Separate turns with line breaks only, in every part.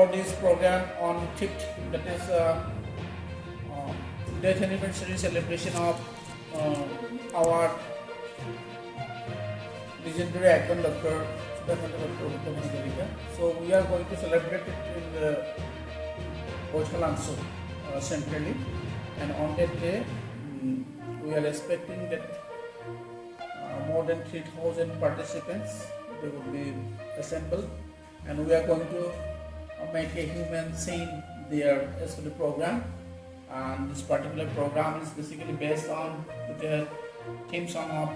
for this program on 5th, that is death anniversary celebration of our legendary icon Dr. So we are going to celebrate it in the Bojhalanso centrally, and on that day we are expecting that more than 3,000 participants they will be assembled, and we are going to make a human scene there as for the program. And this particular program is basically based on the theme song of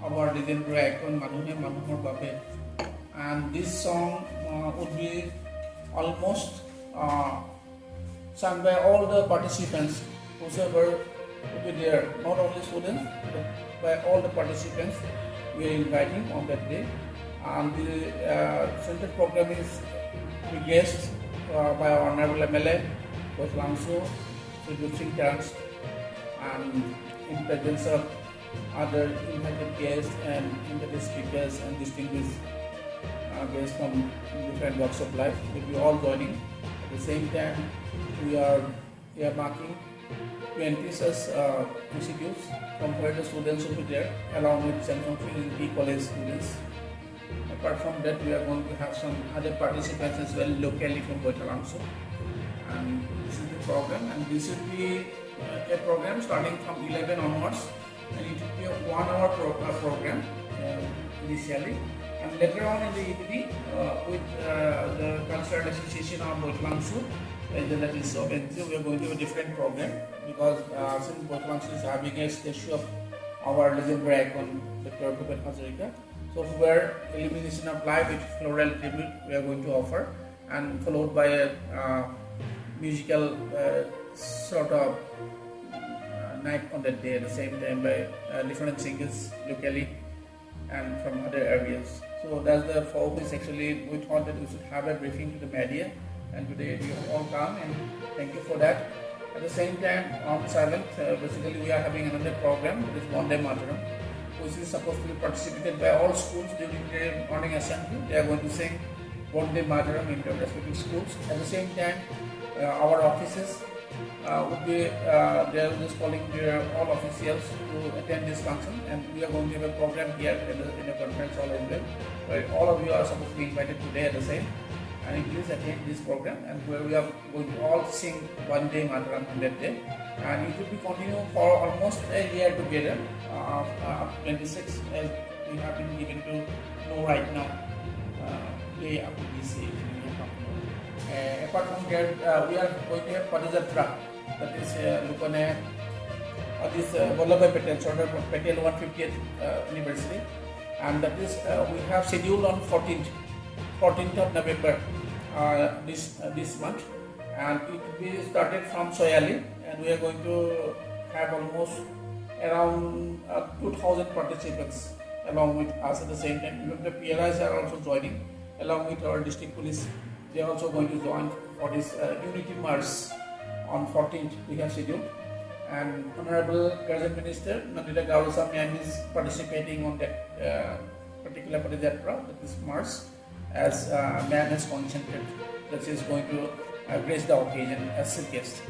our legendary icon Manuhe Manuhor Babe, and this song would be almost sung by all the participants whoever would be there, not only students but by all the participants we are inviting on that day. And the center program is guest by our Honorable MLA Bojhalanso, Sri Terms, and in presence of other invited guests and invited speakers and distinguished guests from different walks of life will be all joining. At the same time, we are marking 20 such institutes from where the students will be there, along with Samsung Trinity College students. Apart from that, we are going to have some other participants as well locally from Bojhalanso. And this is the program, and this will be a program starting from 11 onwards, and it will be a 1 hour program initially, and later on in the evening with the Cultural Association of Bojhalanso, that is of NGO, we are going to have a different program, because since Bojhalanso is having a statue of our legendary icon Dr. Bhupen Hazarika, so where illumination of light with floral tribute we are going to offer, and followed by a musical sort of night on that day at the same time by different singers locally and from other areas. So that's the focus. Actually, we thought that we should have a briefing to the media, and today you have all come, and thank you for that. At the same time, on 7th, basically we are having another program, which is Vande Mataram, which is supposed to be participated by all schools during the morning assembly. They are going to sing Vande Mataram in their respective schools. At the same time, our offices would be they are just calling their all officials to attend this function, and we are going to have a program here in the conference hall as well, where all of you are supposed to be invited today at the same, and please attend this program, and where we are going to all sing Vande Mataram on that day, and it will be continued for almost a year together, 26 as we have been given to know right now, day after this year. Apart from that, we are going to have Padajatra, that is looking at this Vallabhbhai Patel, Sardar Patel 150th anniversary, and that is we have scheduled on 14th of November this month, and it will be started from Soyali, and we are going to have almost around 2,000 participants along with us at the same time. Even the PRIs are also joining along with our district police. They are also going to join for this Unity March on 14th we have scheduled, and Honorable Guardian Minister Nandita Gaurasamy is participating on that particular Padajatra, that is March, as man has consented that she is going to grace the occasion as a guest.